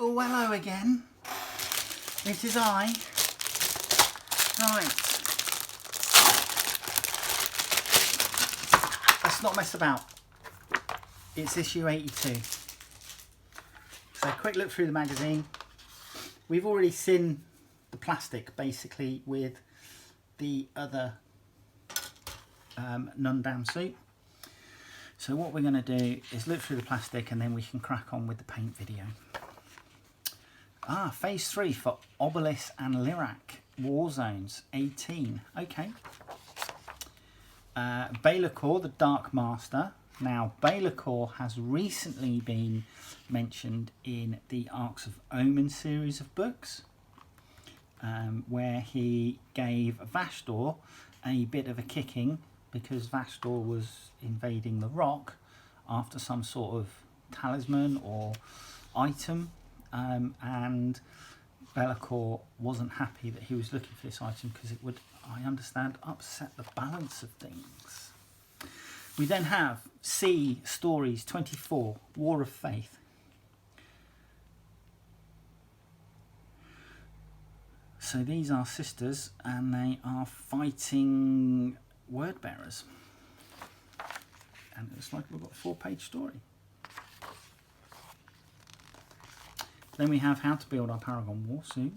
Oh, hello again. It is I. Right. Let's not mess about. It's issue 82. So a quick look through the magazine. We've already seen the plastic basically with the other Nundam suit. So what we're going to do is look through the plastic and then we can crack on with the paint video. Phase 3 for Obelisk and Lyrak War Zones 18. Okay. Baylacor, the Dark Master. Now, Baylacor has recently been mentioned in the Arcs of Omen series of books, where he gave Vashdor a bit of a kicking because Vashdor was invading the Rock after some sort of talisman or item, and Baylacor wasn't happy that he was looking for this item because it would, I understand, upset the balance of things. We then have C Stories 24, War of Faith. So these are sisters and they are fighting word bearers. And it looks like we've got a 4-page story. Then we have How to Build Our Paragon Warsuit.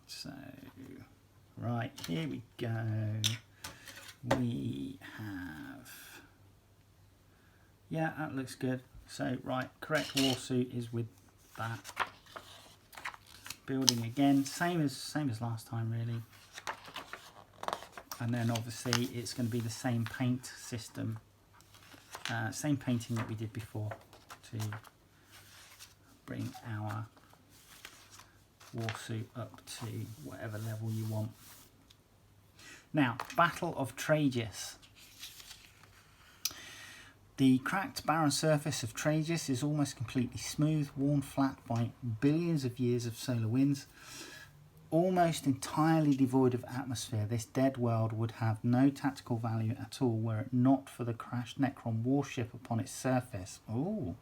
So, right, here we go. We have, yeah, that looks good. So, right, correct warsuit is with that. Building again, same as last time really. And then obviously it's going to be the same paint system, same painting that we did before to bring our warsuit up to whatever level you want. Now, Battle of Tragus. The cracked barren surface of Tragus is almost completely smooth, worn flat by billions of years of solar winds. Almost entirely devoid of atmosphere, this dead world would have no tactical value at all were it not for the crashed Necron warship upon its surface. Ooh.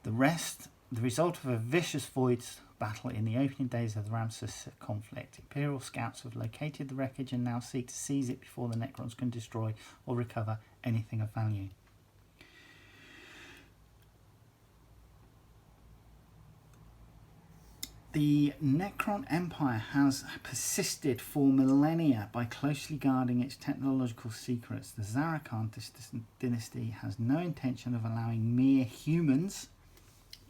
The result of a vicious void battle in the opening days of the Ramses conflict. Imperial scouts have located the wreckage and now seek to seize it before the Necrons can destroy or recover anything of value. The Necron Empire has persisted for millennia by closely guarding its technological secrets. The Zarakan dynasty has no intention of allowing mere humans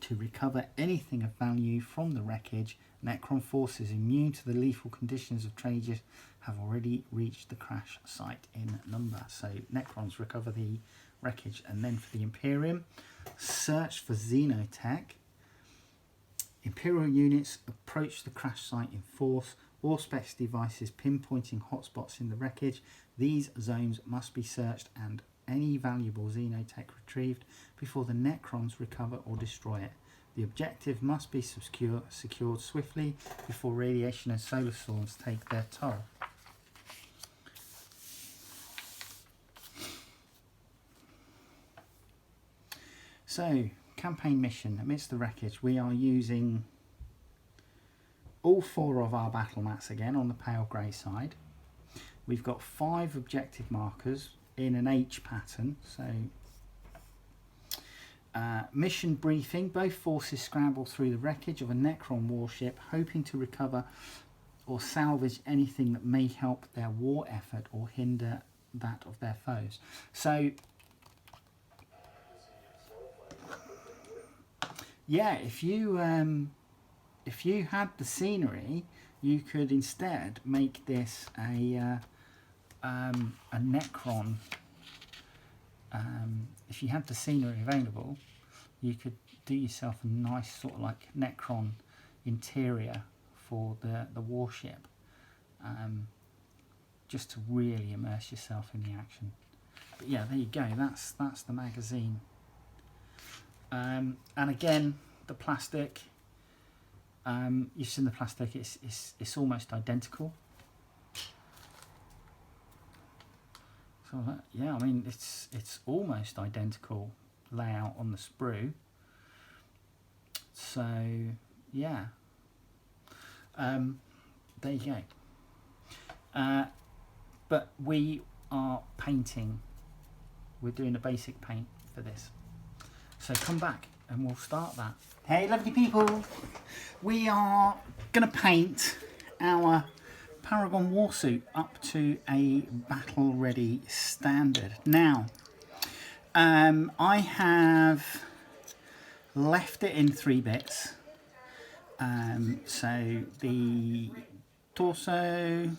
to recover anything of value from the wreckage. Necron forces immune to the lethal conditions of Tragus have already reached the crash site in number. So Necrons recover the wreckage, and then for the Imperium, search for xenotech. Imperial units approach the crash site in force. Auspex devices pinpointing hotspots in the wreckage. These zones must be searched and any valuable xenotech retrieved before the Necrons recover or destroy it. The objective must be secured swiftly before radiation and solar storms take their toll. So, campaign mission. Amidst the wreckage, we are using all 4 of our battle mats again on the pale grey side. We've got 5 objective markers in an H pattern. So, mission briefing. Both forces scramble through the wreckage of a Necron warship, hoping to recover or salvage anything that may help their war effort or hinder that of their foes. So, yeah, if you had the scenery, you could instead make this a Necron. If you had the scenery available, you could do yourself a nice sort of like Necron interior for the warship, just to really immerse yourself in the action. But yeah, there you go. That's the magazine. And again, the plastic. You've seen the plastic. It's almost identical. So yeah, I mean it's almost identical layout on the sprue. So yeah, there you go. But we are painting. We're doing a basic paint for this. So come back and we'll start that. Hey lovely people, we are going to paint our Paragon Warsuit up to a battle ready standard. Now, I have left it in 3 bits. So the torso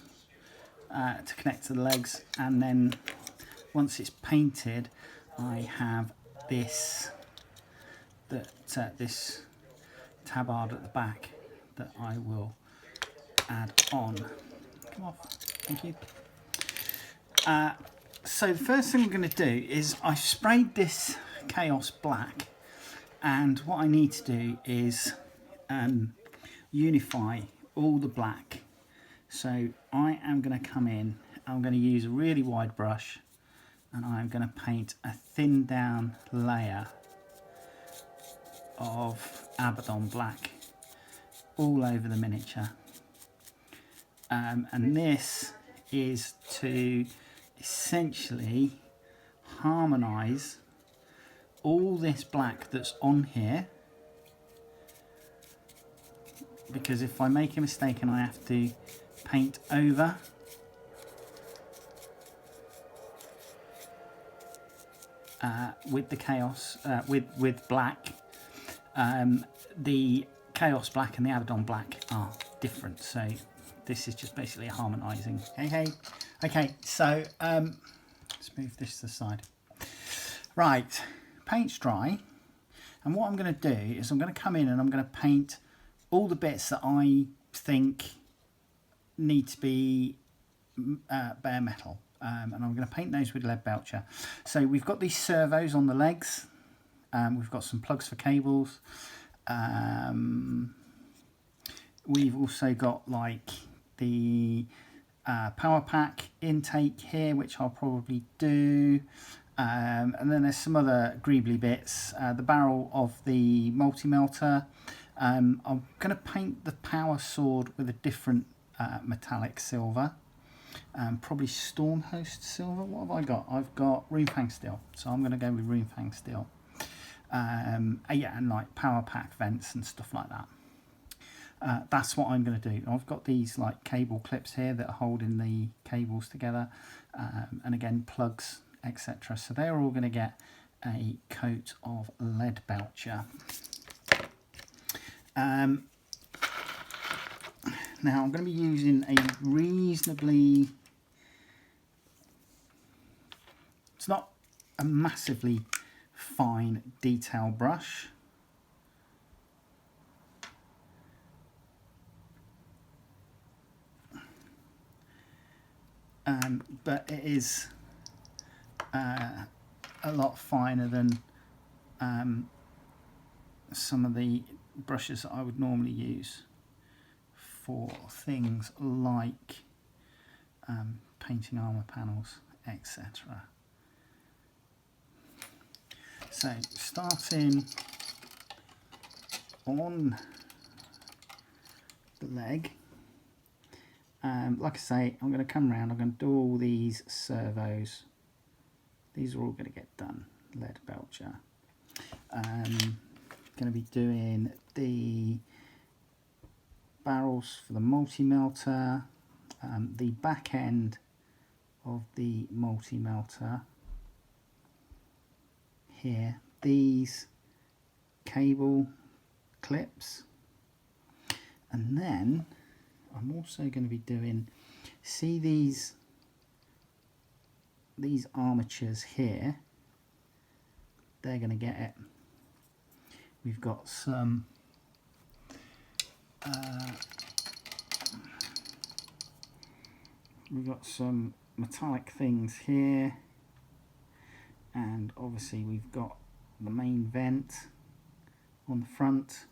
to connect to the legs, and then once it's painted, I have this this tabard at the back that I will add on. Come off, thank you. So the first thing I'm going to do is I've sprayed this Chaos Black, and what I need to do is unify all the black. So I am going to come in, I'm going to use a really wide brush, and I'm going to paint a thin down layer of Abaddon black all over the miniature. And this is to essentially harmonise all this black that's on here, because if I make a mistake and I have to paint over, with the chaos, with black, the Chaos Black and the Abaddon Black are different, so this is just basically harmonising. Okay, so let's move this to the side. Right, paint's dry, and what I'm going to do is I'm going to come in and I'm going to paint all the bits that I think need to be bare metal, and I'm going to paint those with lead belcher. So we've got these servos on the legs, we've got some plugs for cables, we've also got like the power pack intake here, which I'll probably do, and then there's some other greebly bits, the barrel of the multi-melter. I'm going to paint the power sword with a different metallic silver, probably Stormhost silver. What have I got? I've got Runefang steel, so I'm going to go with Runefang steel. Yeah, and like power pack vents and stuff like that. That's what I'm going to do. I've got these like cable clips here that are holding the cables together, and again plugs, etc. So they're all going to get a coat of lead belcher. Now I'm going to be using a reasonably, it's not a massively fine detail brush, but it is a lot finer than some of the brushes that I would normally use for things like painting armour panels, etc. So starting on the leg, like I say, I'm going to come around, I'm going to do all these servos. These are all going to get done, lead belcher. Going to be doing the barrels for the multi-melter, the back end of the multi-melter here, these cable clips, and then I'm also going to be doing, see these armatures here, they're going to get it. We've got some metallic things here, and obviously we've got the main vent on the front,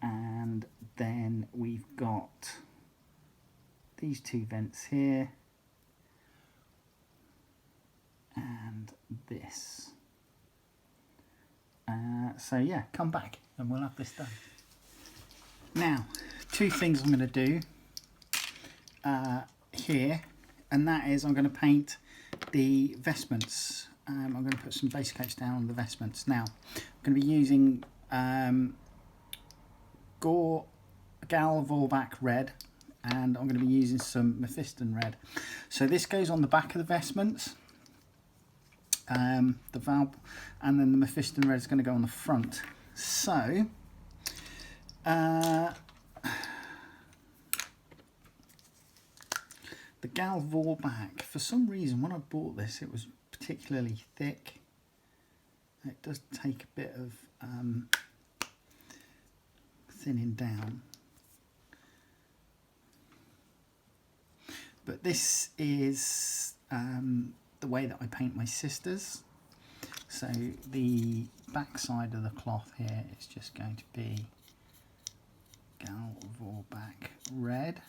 and then we've got these 2 vents here and this. So yeah, come back and we'll have this done. Now, two things I'm going to do here, and that is I'm going to paint the vestments. I'm going to put some base coats down on the vestments. Now, I'm going to be using Gal Vorbak red, and I'm going to be using some Mephiston red. So this goes on the back of the vestments, the valve, and then the Mephiston red is going to go on the front. So the Gal Vorbak, for some reason when I bought this it was particularly thick. It does take a bit of thinning down. But this is the way that I paint my sisters. So the back side of the cloth here is just going to be Gal Vorbak red.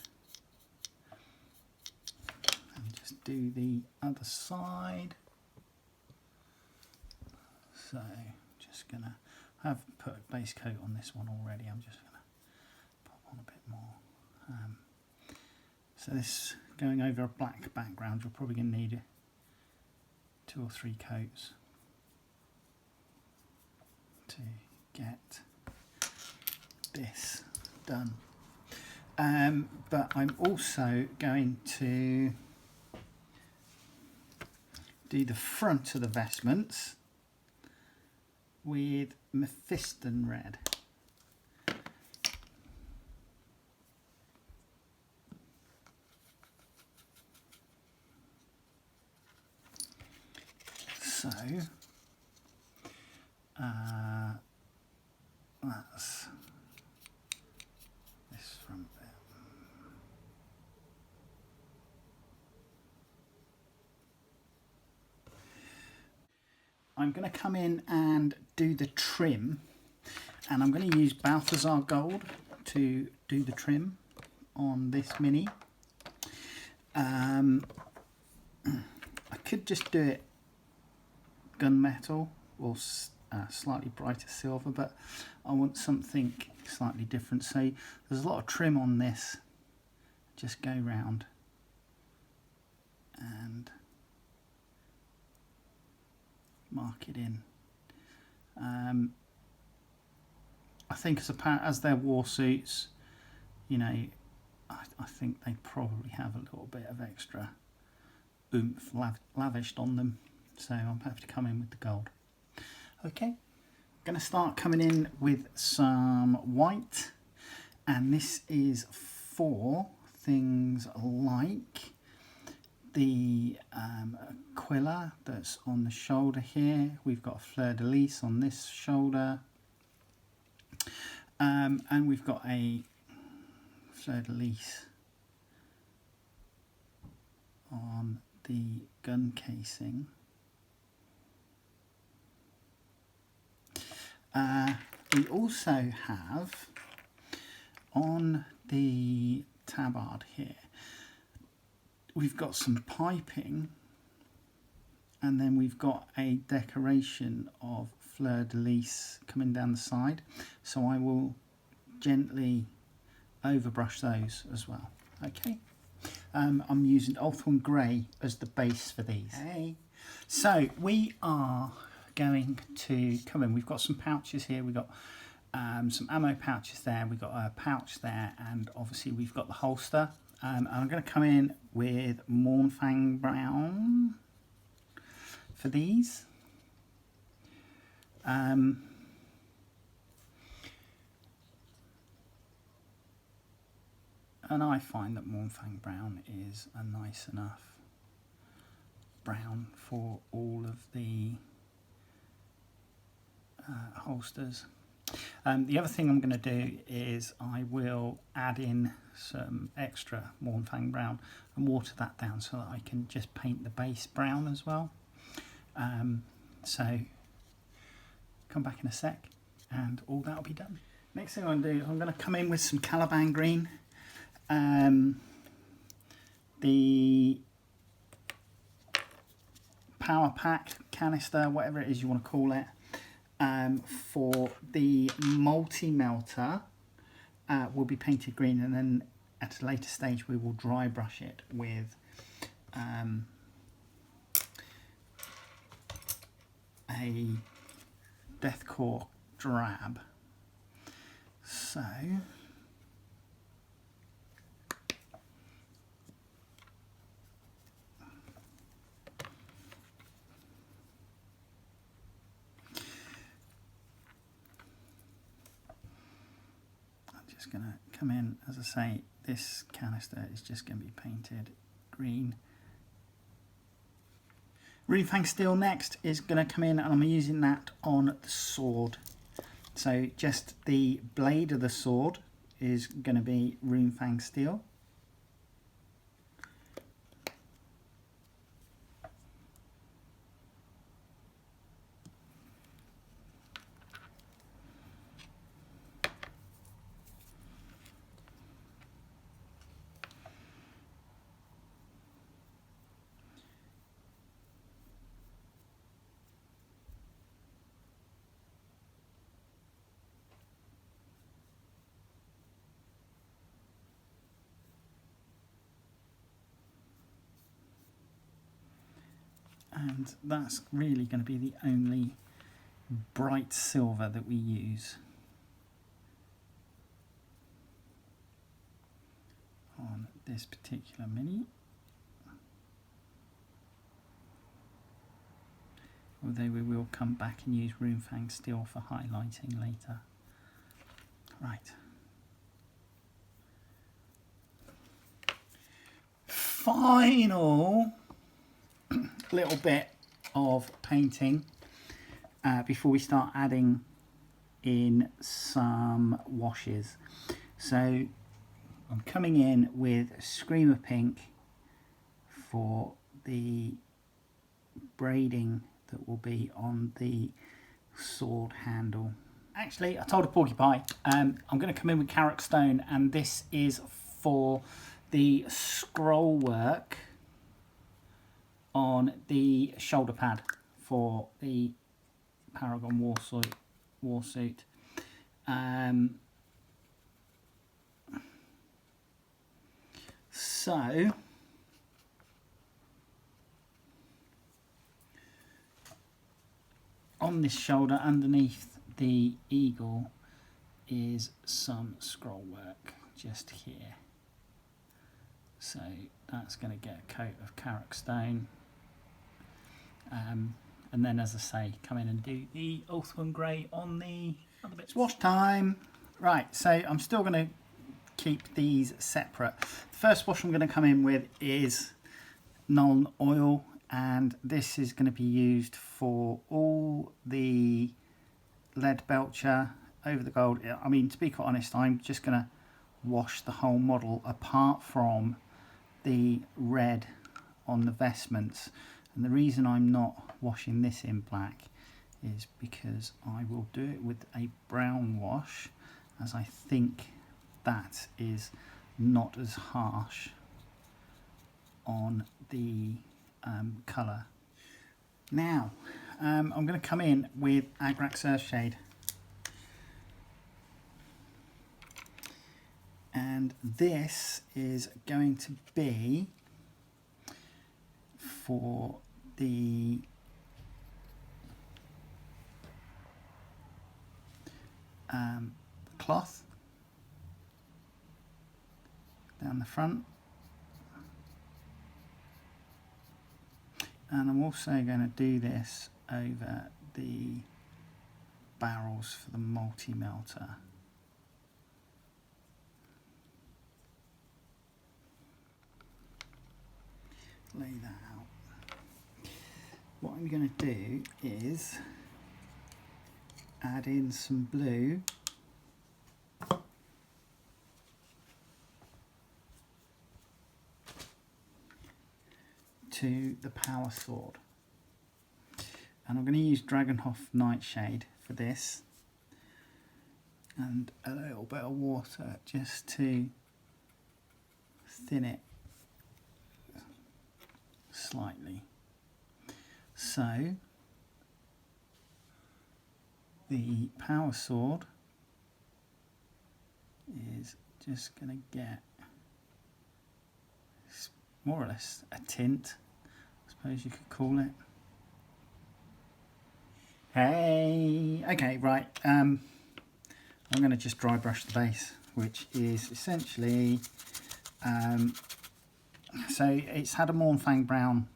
And just do the other side. So just gonna, I've put a base coat on this one already. I'm just gonna pop on a bit more. So this going over a black background, you're probably gonna need 2 or 3 coats to get this done. But I'm also going to do the front of the vestments with Mephiston red. So that's this front bit. I'm going to come in and do the trim, and I'm going to use Balthazar Gold to do the trim on this Mini. I could just do it gunmetal or slightly brighter silver, but I want something slightly different. So there's a lot of trim on this. Just go round and mark it in. I think as they're war suits, you know, I think they probably have a little bit of extra oomph lavished on them. So I'm happy to come in with the gold. Okay, I'm going to start coming in with some white, and this is for things like the Aquila that's on the shoulder here. We've got a fleur-de-lis on this shoulder, and we've got a fleur-de-lis on the gun casing. We also have on the tabard here, we've got some piping, and then we've got a decoration of fleur-de-lis coming down the side. So I will gently overbrush those as well. Okay, I'm using Ulthuan Grey as the base for these. Okay. So we are going to come in. We've got some pouches here. We've got some ammo pouches there. We've got a pouch there, and obviously we've got the holster. And I'm going to come in with Mournfang Brown for these. And I find that Mournfang Brown is a nice enough brown for all of the holsters. The other thing I'm going to do is I will add in some extra Mournfang Brown and water that down so that I can just paint the base brown as well. So come back in a sec and all that will be done. Next thing I'm going to do, I'm going to come in with some Caliban Green. The power pack, canister, whatever it is you want to call it. for the multi-melter will be painted green, and then at a later stage we will dry brush it with a Deathcore drab. So just going to come in, as I say, this canister is just going to be painted green. Runefang steel next is going to come in, and I'm using that on the sword. So just the blade of the sword is going to be Runefang steel. And that's really going to be the only bright silver that we use on this particular mini. Although we will come back and use Runefang steel for highlighting later. Right. Final little bit of painting before we start adding in some washes. So I'm coming in with Screamer Pink for the braiding that will be on the sword handle. Actually, I told a porcupine I'm going to come in with Carrick Stone, and this is for the scroll work on the shoulder pad for the Paragon Warsuit. So on this shoulder underneath the eagle is some scroll work just here. So that's going to get a coat of Carrick Stone. And then, as I say, come in and do the Ulthman Grey on the other bits. It's wash time. Right, so I'm still going to keep these separate. The first wash I'm going to come in with is Nuln Oil, and this is going to be used for all the lead belcher over the gold. I mean, to be quite honest, I'm just going to wash the whole model apart from the red on the vestments. And the reason I'm not washing this in black is because I will do it with a brown wash, as I think that is not as harsh on the colour. Now I'm going to come in with Agrax Earthshade, and this is going to be for the cloth down the front, and I'm also going to do this over the barrels for the multi-melter. Lay that out. What I'm going to do is add in some blue to the power sword, and I'm going to use Dragonhof Nightshade for this, and a little bit of water just to thin it slightly. So the power sword is just going to get more or less a tint, I suppose you could call it. Hey, okay, right. I'm going to just dry brush the base, which is essentially, so it's had a Mornfang brown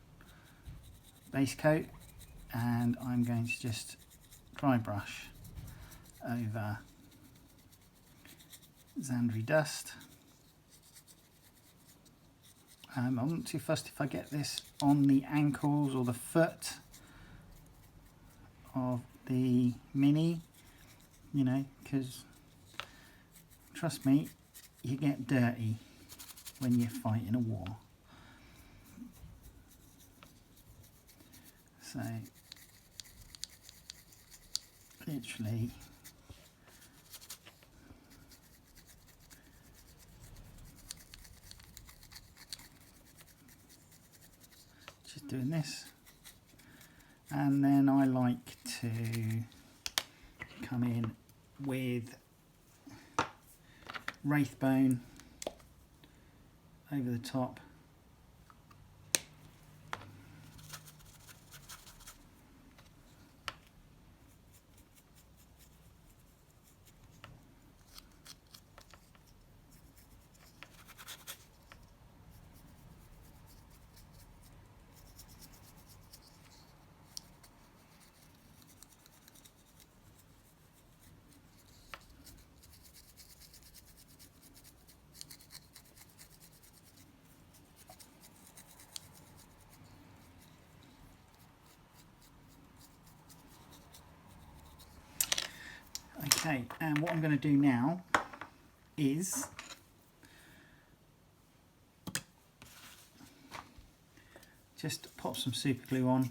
base coat, and I'm going to just dry brush over Zandri dust. I'm not too fussed if I get this on the ankles or the foot of the Mini, you know, because trust me, you get dirty when you're fighting a war. So literally just doing this, and then I like to come in with Wraithbone over the top. Okay, and what I'm going to do now is just pop some super glue on,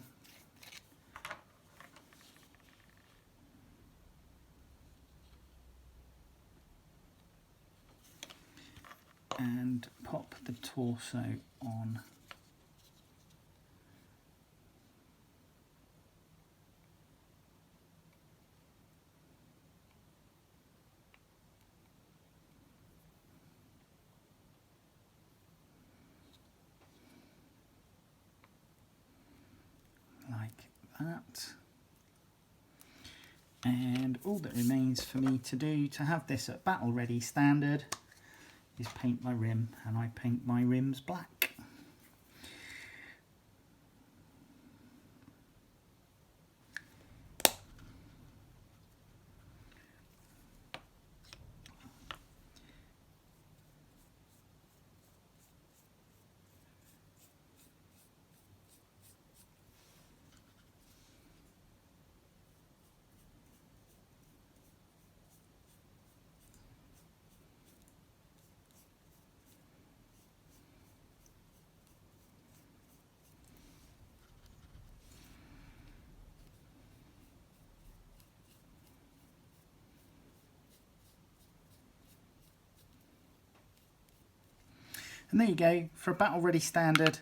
and pop the torso on. Like that. And all that remains for me to do to have this at battle ready standard is paint my rim, and I paint my rims black. And there you go, for a battle ready standard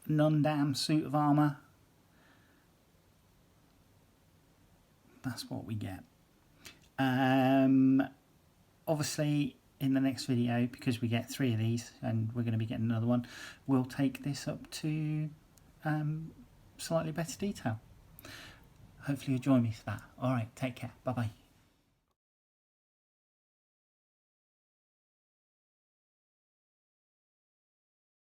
non-damn suit of armour. That's what we get. Obviously in the next video, because we get 3 of these and we're going to be getting another one, we'll take this up to slightly better detail. Hopefully you'll join me for that. Alright, take care. Bye bye.